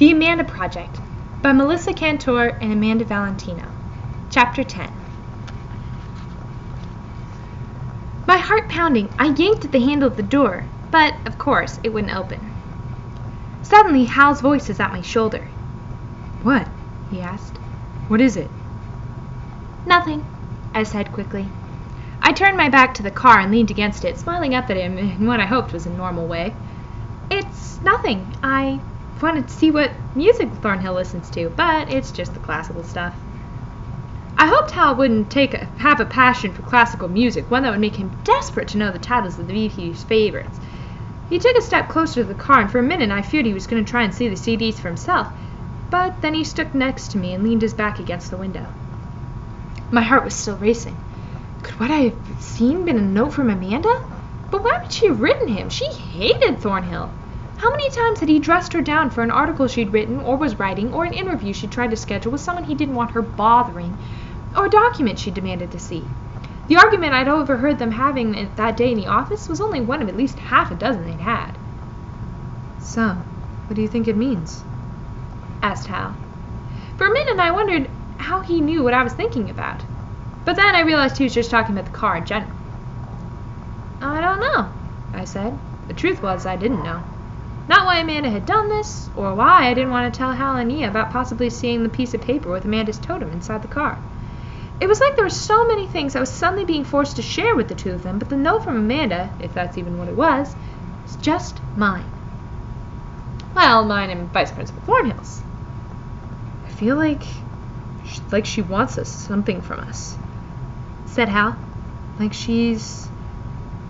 The Amanda Project by Melissa Kantor and Amanda Valentino. Chapter 10. My heart pounding, I yanked at the handle of the door, but, of course, it wouldn't open. Suddenly, Hal's voice is at my shoulder. "What?" he asked. "What is it?" "Nothing," I said quickly. I turned my back to the car and leaned against it, smiling up at him in what I hoped was a normal way. "It's nothing. I wanted to see what music Thornhill listens to, but it's just the classical stuff." I hoped Hal wouldn't have a passion for classical music, one that would make him desperate to know the titles of the VP's favorites. He took a step closer to the car, and for a minute I feared he was going to try and see the CDs for himself, but then he stood next to me and leaned his back against the window. My heart was still racing. Could what I have seen been a note from Amanda? But why would she have written him? She hated Thornhill. How many times had he dressed her down for an article she'd written or was writing, or an interview she'd tried to schedule with someone he didn't want her bothering, or a document she demanded to see? The argument I'd overheard them having that day in the office was only one of at least half a dozen they'd had. "So, what do you think it means?" asked Hal. For a minute I wondered how he knew what I was thinking about, but then I realized he was just talking about the car in general. "I don't know," I said. The truth was I didn't know. Not why Amanda had done this, or why I didn't want to tell Hal and Nia about possibly seeing the piece of paper with Amanda's totem inside the car. It was like there were so many things I was suddenly being forced to share with the two of them, but the note from Amanda, if that's even what it was just mine. Well, mine and Vice Principal Thornhill's. "I feel like she wants something from us," said Hal. "Like she's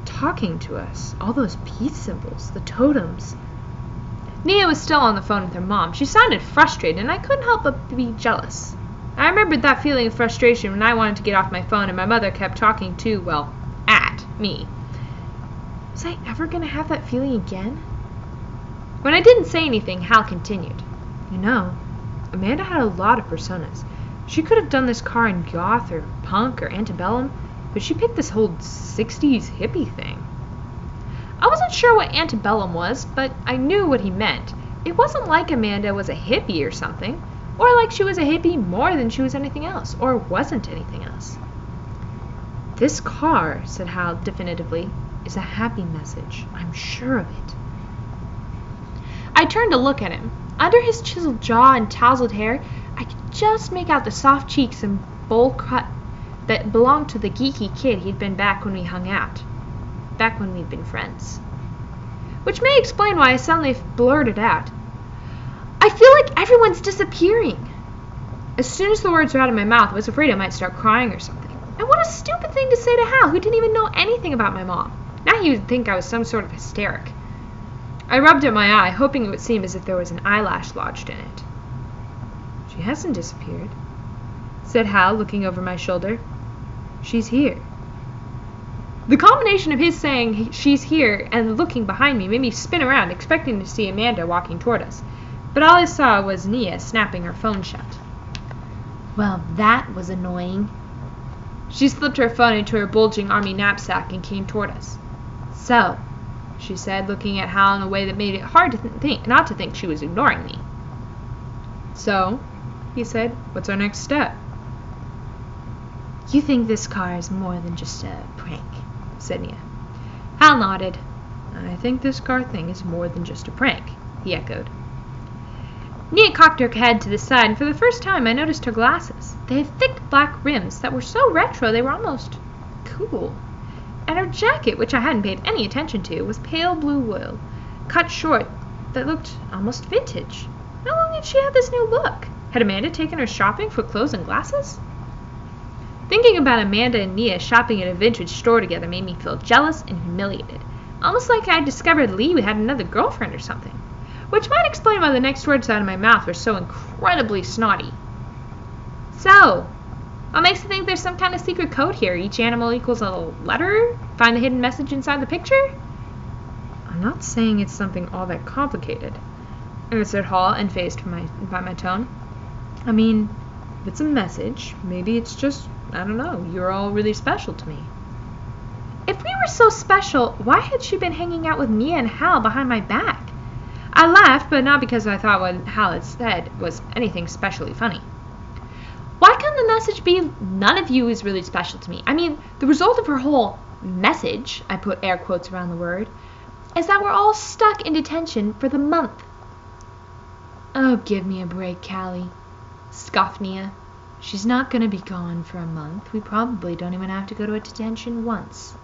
talking to us. All those peace symbols, the totems." Nia was still on the phone with her mom. She sounded frustrated, and I couldn't help but be jealous. I remembered that feeling of frustration when I wanted to get off my phone and my mother kept talking at me. Was I ever going to have that feeling again? When I didn't say anything, Hal continued. "You know, Amanda had a lot of personas. She could have done this car in goth or punk or antebellum, but she picked this whole 60s hippie thing." I wasn't sure what antebellum was, but I knew what he meant. It wasn't like Amanda was a hippie or something, or like she was a hippie more than she was anything else, or wasn't anything else. "This car," said Hal definitively, "is a happy message. I'm sure of it." I turned to look at him. Under his chiseled jaw and tousled hair, I could just make out the soft cheeks and bowl cut that belonged to the geeky kid he'd been back when we hung out. Back when we'd been friends. Which may explain why I suddenly blurted out, "I feel like everyone's disappearing." As soon as the words were out of my mouth, I was afraid I might start crying or something. And what a stupid thing to say to Hal, who didn't even know anything about my mom. Now he would think I was some sort of hysteric. I rubbed at my eye, hoping it would seem as if there was an eyelash lodged in it. "She hasn't disappeared," said Hal, looking over my shoulder. "She's here." The combination of his saying she's here and looking behind me made me spin around, expecting to see Amanda walking toward us. But all I saw was Nia snapping her phone shut. Well, that was annoying. She slipped her phone into her bulging army knapsack and came toward us. "So," she said, looking at Hal in a way that made it hard to not to think she was ignoring me. "So," he said, "what's our next step?" "You think this car is more than just a prank," said Nia. Hal nodded. "I think this car thing is more than just a prank," he echoed. Nia cocked her head to the side, and for the first time I noticed her glasses. They had thick black rims that were so retro they were almost cool. And her jacket, which I hadn't paid any attention to, was pale blue wool, cut short, that looked almost vintage. How long had she had this new look? Had Amanda taken her shopping for clothes and glasses? Thinking about Amanda and Nia shopping at a vintage store together made me feel jealous and humiliated, almost like I'd discovered Lee had another girlfriend or something, which might explain why the next words out of my mouth were so incredibly snotty. "So, what makes you think there's some kind of secret code here? Each animal equals a letter? Find the hidden message inside the picture?" "I'm not saying it's something all that complicated," answered Hal, unfazed by my tone. "I mean, if it's a message, maybe it's just, I don't know, you're all really special to me." If we were so special, why had she been hanging out with Nia and Hal behind my back? I laughed, but not because I thought what Hal had said was anything especially funny. Why couldn't the message be, none of you is really special to me? I mean, the result of her whole message, I put air quotes around the word, is that we're all stuck in detention for the month. Oh, give me a break, Callie, scoffed Nia. She's not going to be gone for a month. We probably don't even have to go to a detention once.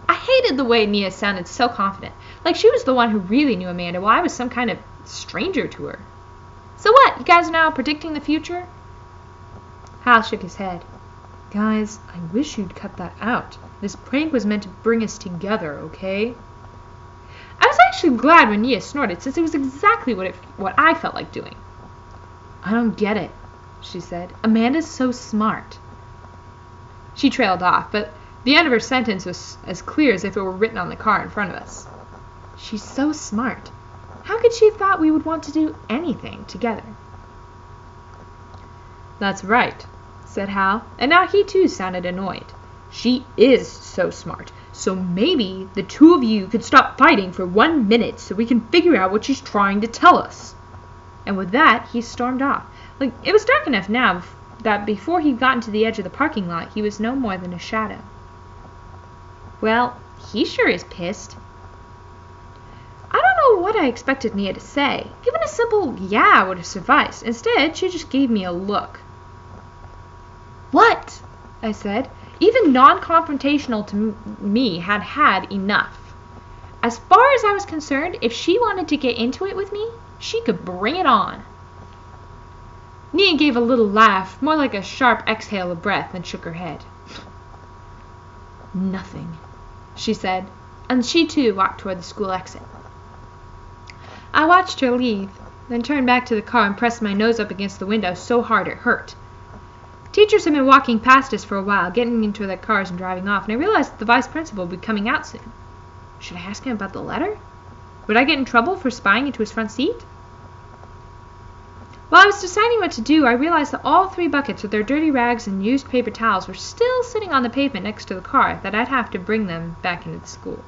I hated the way Nia sounded so confident, like she was the one who really knew Amanda while I was some kind of stranger to her. So what, you guys are now predicting the future? Hal shook his head. Guys, I wish you'd cut that out. This prank was meant to bring us together, okay? I was actually glad when Nia snorted, since it was exactly what I felt like doing. I don't get it, she said. Amanda's so smart. She trailed off, but the end of her sentence was as clear as if it were written on the car in front of us. She's so smart. How could she have thought we would want to do anything together? That's right, said Hal, and now he too sounded annoyed. She is so smart, so maybe the two of you could stop fighting for 1 minute so we can figure out what she's trying to tell us. And with that, he stormed off. Like, it was dark enough now that before he'd gotten to the edge of the parking lot, he was no more than a shadow. Well, he sure is pissed. I don't know what I expected Nia to say. Even a simple yeah would have sufficed. Instead, she just gave me a look. What? I said. Even non-confrontational to me had had enough. As far as I was concerned, if she wanted to get into it with me, she could bring it on. Nia gave a little laugh, more like a sharp exhale of breath, and shook her head. Nothing, she said, and she too walked toward the school exit. I watched her leave, then turned back to the car and pressed my nose up against the window so hard it hurt. Teachers had been walking past us for a while, getting into their cars and driving off, and I realized that the vice principal would be coming out soon. Should I ask him about the letter? Would I get in trouble for spying into his front seat? While I was deciding what to do, I realized that all 3 buckets with their dirty rags and used paper towels were still sitting on the pavement next to the car, that I'd have to bring them back into the school.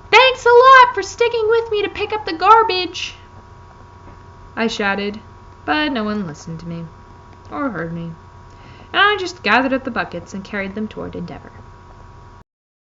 Thanks a lot for sticking with me to pick up the garbage, I shouted, but no one listened to me or heard me, and I just gathered up the buckets and carried them toward Endeavor.